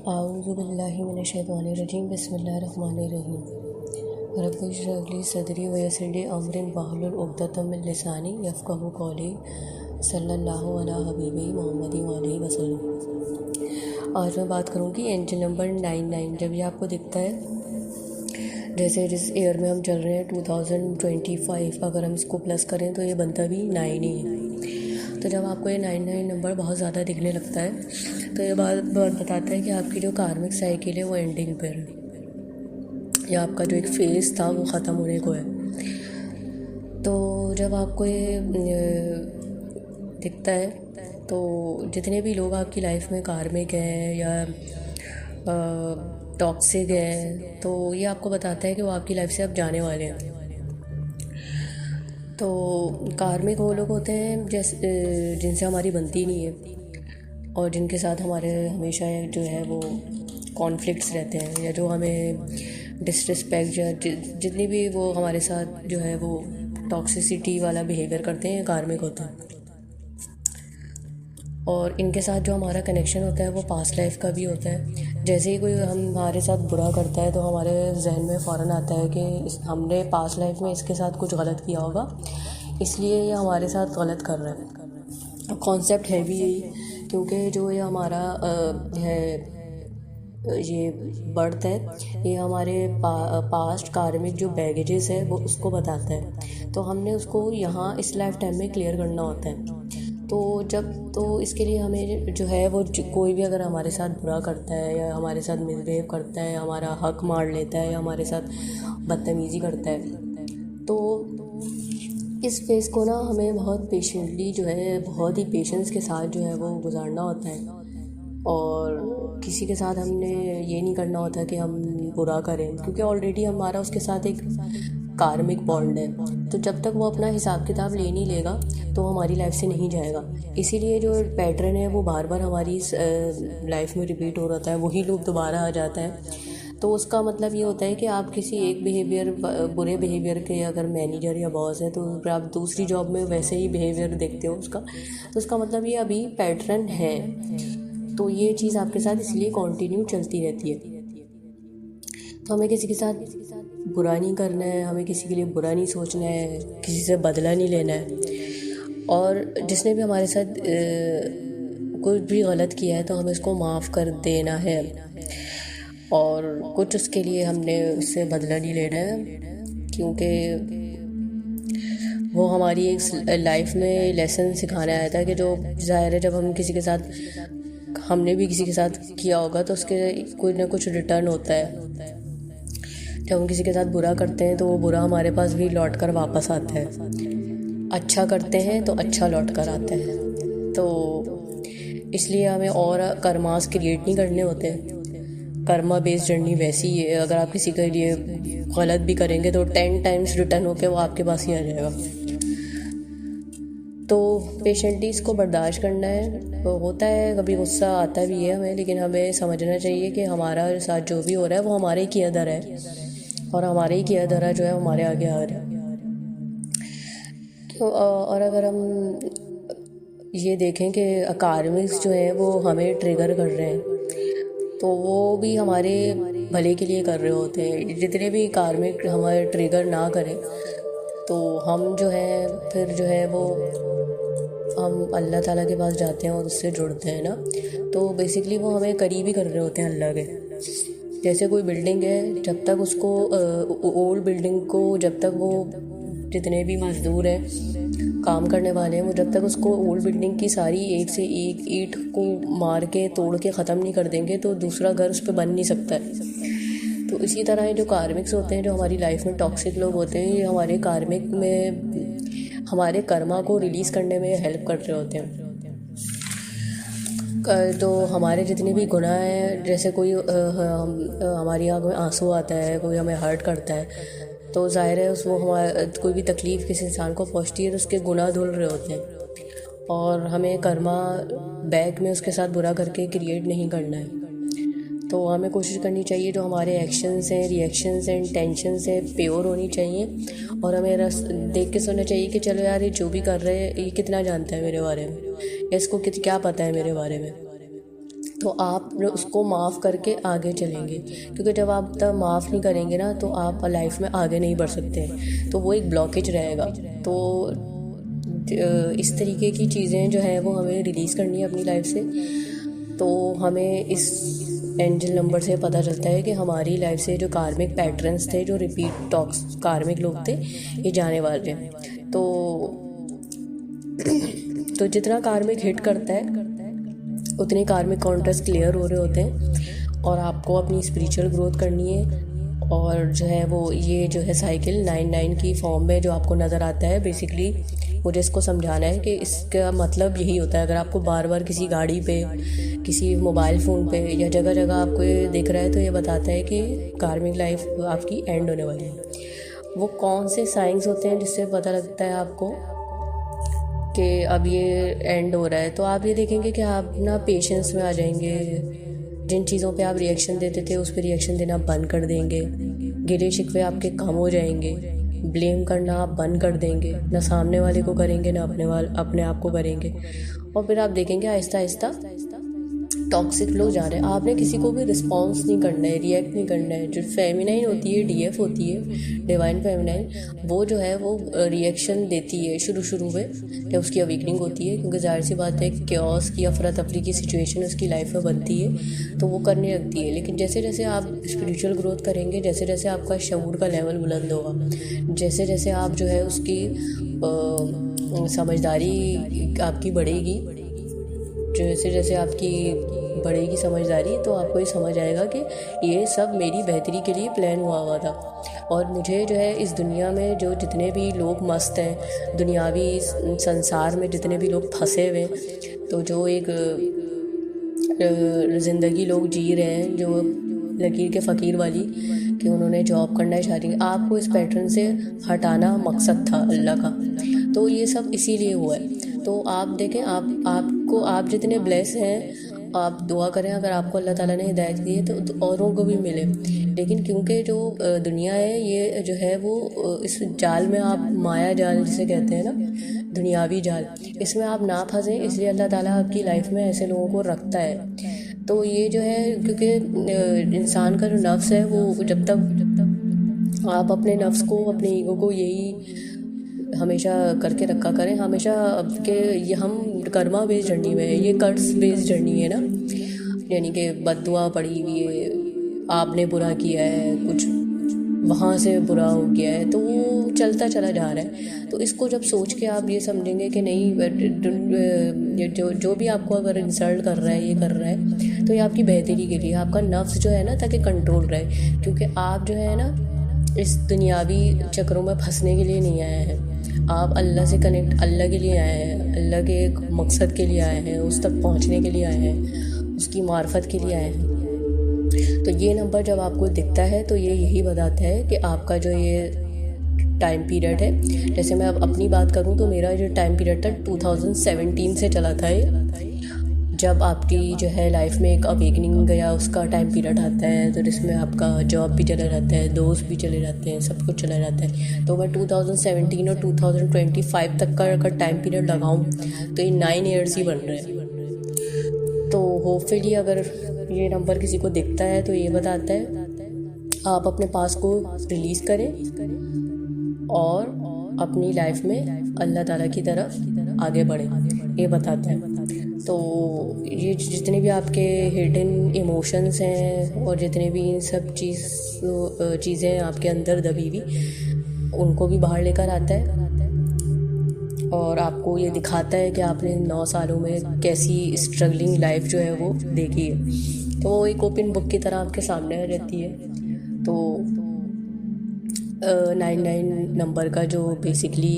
आऊज़ु बिल्लाहि मिनश्शैतानिर्रजीम बिस्मिल्लाहिर्रहमानिर्रहीम रब्बि इश्रह ली सदरी व यस्सिर ली अमरी वहलुल उक़दतम मिन लिसानी यफ़क़हू क़ौली सल्लल्लाहु अला हबीबी मोहम्मद व अलैहि वसल्लम। आज मैं बात करूँगी एंजल नंबर 99। जब ये आपको दिखता है जैसे जिस ईयर में हम चल रहे हैं 2025, अगर हम इसको प्लस करें तो ये बनता भी 9 ही है। तो जब आपको ये 99 नंबर बहुत ज़्यादा दिखने लगता है तो ये बात बताता है कि आपकी जो कार्मिक साइकिल है वो एंडिंग पर है, या आपका जो एक फेज़ था वो ख़त्म होने को है। तो जब आपको ये दिखता है तो जितने भी लोग आपकी लाइफ में कार्मिक हैं या टॉक्सिक हैं, तो ये आपको बताता है कि वो आपकी लाइफ से अब जाने वाले हैं। तो कार्मिक वो लोग होते हैं जैसे जिनसे हमारी बनती नहीं है और जिनके साथ हमारे हमेशा जो है वो कॉन्फ्लिक्ट्स रहते हैं, या जो हमें डिसरिस्पेक्ट या जितनी भी वो हमारे साथ जो है वो टॉक्सिसिटी वाला बिहेवियर करते हैं, कार्मिक होते हैं। और इनके साथ जो हमारा कनेक्शन होता है वो पास्ट लाइफ का भी होता है। जैसे ही कोई हमारे साथ बुरा करता है तो हमारे जहन में फ़ौरन आता है कि हमने पास्ट लाइफ में इसके साथ कुछ गलत किया होगा, इसलिए ये हमारे साथ गलत कर रहा है। कॉन्सेप्ट है भी यही, क्योंकि जो ये हमारा है ये बर्थ है, ये हमारे पास्ट कार्मिक जो बैगेजेस है वो उसको बताता है। तो हमने उसको यहाँ इस लाइफ टाइम में क्लियर करना होता है। तो इसके लिए हमें जो है वो कोई भी अगर हमारे साथ बुरा करता है या हमारे साथ मिसबिहेव करता है, हमारा हक मार लेता है या हमारे साथ बदतमीज़ी करता है, तो इस फेज़ को ना हमें बहुत पेशेंटली जो है बहुत ही पेशेंस के साथ जो है वो गुजारना होता है। और किसी के साथ हमने ये नहीं करना होता कि हम बुरा करें, क्योंकि ऑलरेडी हमारा उसके साथ एक कार्मिक बॉन्ड है। तो जब तक वो अपना हिसाब किताब ले नहीं लेगा तो हमारी लाइफ से नहीं जाएगा। इसीलिए जो पैटर्न है वो बार बार हमारी लाइफ में रिपीट हो रहा है, वही लूप दोबारा आ जाता है। तो उसका मतलब ये होता है कि आप किसी एक बुरे बिहेवियर के अगर मैनेजर या बॉस है तो फिर आप दूसरी जॉब में वैसे ही बिहेवियर देखते हो उसका, तो उसका मतलब ये अभी पैटर्न है। तो ये चीज़ आपके साथ इसलिए कंटिन्यू चलती रहती है। तो हमें किसी के साथ बुरा नहीं करना है, हमें किसी के लिए बुरा नहीं सोचना है, किसी से बदला नहीं लेना है। और जिसने भी हमारे साथ कुछ भी गलत किया है तो हमें उसको माफ़ कर देना है, और कुछ उसके लिए हमने उससे बदला नहीं लेना है, क्योंकि वो हमारी एक लाइफ में लेसन सिखाने आया था कि जो ज़ाहिर है जब हम किसी के साथ हमने भी किसी के साथ किया होगा तो उसके कुछ ना कुछ रिटर्न होता है। जब हम किसी के साथ बुरा करते हैं तो वो बुरा हमारे पास भी लौट कर वापस आता है, अच्छा करते हैं तो अच्छा लौट कर आता है। तो इसलिए हमें और कर्मास क्रिएट नहीं करने होते। कर्मा बेस्ड जर्नी वैसी ही है, अगर आप किसी के लिए गलत भी करेंगे तो 10 टाइम्स रिटर्न होकर वो आपके पास ही आ जाएगा। तो पेशेंटली इसको बर्दाश्त करना है। तो होता है कभी गुस्सा आता भी है हमें, लेकिन हमें समझना चाहिए कि हमारा साथ जो भी हो रहा है वो हमारे ही किया धरा है, और हमारे ही किया धरा जो है हमारे आगे आ रहा है। तो और अगर हम ये देखें कि कार्मिक्स जो है वो हमें ट्रिगर कर रहे हैं, तो वो भी हमारे भले के लिए कर रहे होते हैं। जितने भी कार्मिक हमारे ट्रिगर ना करें तो हम जो है फिर जो है वो हम अल्लाह ताला के पास जाते हैं और उससे जुड़ते हैं ना। तो बेसिकली वो हमें करीबी कर रहे होते हैं अल्लाह के। जैसे कोई बिल्डिंग है, जब तक उसको ओल्ड बिल्डिंग को जब तक वो जितने भी मज़दूर हैं काम करने वाले हैं वो जब तक उसको ओल्ड बिल्डिंग की सारी एक से एक ईंट को मार के तोड़ के ख़त्म नहीं कर देंगे तो दूसरा घर उस पर बन नहीं सकता है। तो इसी तरह जो कार्मिक्स होते हैं, जो हमारी लाइफ में टॉक्सिक लोग होते हैं, ये हमारे कार्मिक में हमारे कर्मा को रिलीज़ करने में हेल्प कर रहे होते हैं। तो हमारे जितने भी गुनाह हैं, जैसे कोई हमारी आँख में आंसू आता है, कोई हमें हर्ट करता है, तो ज़ाहिर है उसको हमारा कोई भी तकलीफ़ किसी इंसान को पहुंचती है तो उसके गुनाह धुल रहे होते हैं, और हमें कर्मा बैक में उसके साथ बुरा करके क्रिएट नहीं करना है। तो हमें कोशिश करनी चाहिए जो हमारे एक्शंस हैं, रिएक्शंस हैं, इंटेंशंस हैं, प्योर होनी चाहिए, और हमें देख के सोचना चाहिए कि चलो यार ये जो भी कर रहे हैं ये कितना जानता है मेरे बारे में, या इसको क्या पता है मेरे बारे में। तो आप उसको माफ़ करके आगे चलेंगे, क्योंकि जब आप तब माफ़ नहीं करेंगे ना तो आप लाइफ में आगे नहीं बढ़ सकते, तो वो एक ब्लॉकेज रहेगा। तो इस तरीके की चीज़ें जो है वो हमें रिलीज़ करनी है अपनी लाइफ से। तो हमें इस एंजल नंबर से पता चलता है कि हमारी लाइफ से जो कार्मिक पैटर्न्स थे, जो रिपीट टॉक्स कार्मिक लोग थे, ये जाने वाले हैं। तो जितना कार्मिक हिट करता है उतने कार्मिक काउंटर्स क्लियर हो रहे होते हैं, और आपको अपनी स्पिरिचुअल ग्रोथ करनी है। और जो है वो ये जो है साइकिल 9 की फॉर्म में जो आपको नज़र आता है, बेसिकली मुझे इसको समझाना है कि इसका मतलब यही होता है। अगर आपको बार बार किसी गाड़ी पे, किसी मोबाइल फ़ोन पे या जगह जगह आपको ये दिख रहा है, तो ये बताता है कि कार्मिक लाइफ आपकी एंड होने वाली है। वो कौन से साइंस होते हैं जिससे पता लगता है आपको कि अब ये एंड हो रहा है? तो आप ये देखेंगे कि आप ना पेशेंस में आ जाएंगे। जिन चीज़ों पे आप रिएक्शन देते थे उस पर रिएक्शन देना बंद कर देंगे। गिले शिकवे आपके कम हो जाएंगे। ब्लेम करना आप बंद कर देंगे, ना सामने वाले को करेंगे ना अपने आप को करेंगे। और फिर आप देखेंगे आहिस्ता आहिस्ता टॉक्सिक लोग जा रहे हैं। आपने किसी को भी रिस्पॉन्स नहीं करना है, रिएक्ट नहीं करना है। जो फेमिनाइन होती है, डीएफ होती है, डिवाइन फेमिनाइन, वो जो है वो रिएक्शन देती है शुरू में जब उसकी अवेकनिंग होती है, क्योंकि जाहिर सी बात है क्योस की अफरा तफरी की सिचुएशन उसकी लाइफ में बनती है, तो वो करने लगती है। लेकिन जैसे जैसे आप स्पिरिचुअल ग्रोथ करेंगे, जैसे जैसे आपका शऊर का लेवल बुलंद होगा, जैसे जैसे आप जो है उसकी समझदारी आपकी बढ़ेगी, जैसे जैसे आपकी बढ़ेगी समझदारी, तो आपको ये समझ आएगा कि ये सब मेरी बेहतरी के लिए प्लान हुआ था। और मुझे जो है इस दुनिया में जो जितने भी लोग मस्त हैं, दुनियावी संसार में जितने भी लोग फंसे हुए, तो जो एक ज़िंदगी लोग जी रहे हैं, जो लकीर के फ़कीर वाली, कि उन्होंने जॉब करना है, शादी, आपको इस पैटर्न से हटाना मकसद था अल्लाह का। तो ये सब इसीलिए हुआ है। तो आप देखें, आप जितने ब्लेस हैं, आप दुआ करें अगर आपको अल्लाह ताला ने हिदायत दी है तो औरों को भी मिले। लेकिन क्योंकि जो दुनिया है, ये जो है वो इस जाल में, आप माया जाल जिसे कहते हैं ना, दुनियावी जाल, इसमें आप ना फंसें, इसलिए अल्लाह ताला आपकी लाइफ में ऐसे लोगों को रखता है। तो ये जो है, क्योंकि इंसान का जो नफ्स है, वो जब तक आप अपने नफ्स को, अपने ईगो को यही हमेशा करके रखा करें हमेशा कि ये हम कर्मा बेस्ड जर्नी में है, ये कर्स बेस्ड जर्नी है ना, यानी कि बद्दुआ पड़ी हुई है, आपने बुरा किया है, कुछ वहाँ से बुरा हो गया है, तो वो चलता चला जा रहा है। तो इसको जब सोच के आप ये समझेंगे कि नहीं, जो भी आपको अगर इंसल्ट कर रहा है, ये कर रहा है, तो ये आपकी बेहतरी के लिए, आपका नफ्स जो है ना, ताकि कंट्रोल रहे। क्योंकि आप जो है ना इस दुनियावी चक्रों में फंसने के लिए नहीं आए हैं, आप अल्लाह से कनेक्ट, अल्लाह के लिए आए हैं, अल्लाह के एक मकसद के लिए आए हैं, उस तक पहुंचने के लिए आए हैं, उसकी मार्फत के लिए आए हैं। तो ये नंबर जब आपको दिखता है तो ये यही बताता है कि आपका जो ये टाइम पीरियड है, जैसे मैं अब अपनी बात करूं तो मेरा जो टाइम पीरियड था 2017 से चला था ये। जब आपकी जो है लाइफ में एक अवेकनिंग गया, उसका टाइम पीरियड आता है, तो जिसमें आपका जॉब भी चला जाता है, दोस्त भी चले जाते हैं, सब कुछ चला जाता है। तो मैं 2017 और 2025 तक का अगर टाइम पीरियड लगाऊं तो ये 9 ईयर्स ही बन रहे हैं। तो होपफुली अगर ये नंबर किसी को दिखता है तो ये बताता है आप अपने पास को रिलीज़ करें और अपनी लाइफ में अल्लाह ताला की तरफ आगे बढ़ें, ये बताता है। तो ये जितने भी आपके हिडन इमोशंस हैं और जितने भी सब चीज़ें आपके अंदर दबी हुई, उनको भी बाहर लेकर आता है और आपको ये दिखाता है कि आपने 9 सालों में कैसी स्ट्रगलिंग लाइफ जो है वो देखी है। तो वो एक ओपन बुक की तरह आपके सामने रहती है। तो 99 नंबर का जो बेसिकली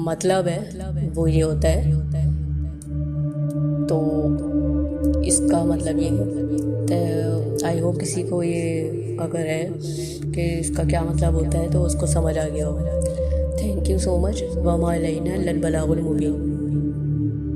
मतलब है वो ये होता है। तो इसका मतलब ये है। तो आई होप किसी को ये अगर है कि इसका क्या मतलब होता है तो उसको समझ आ गया होगा। Thank you so much. Verma Alaina इल्लल बलागुल Mubeen.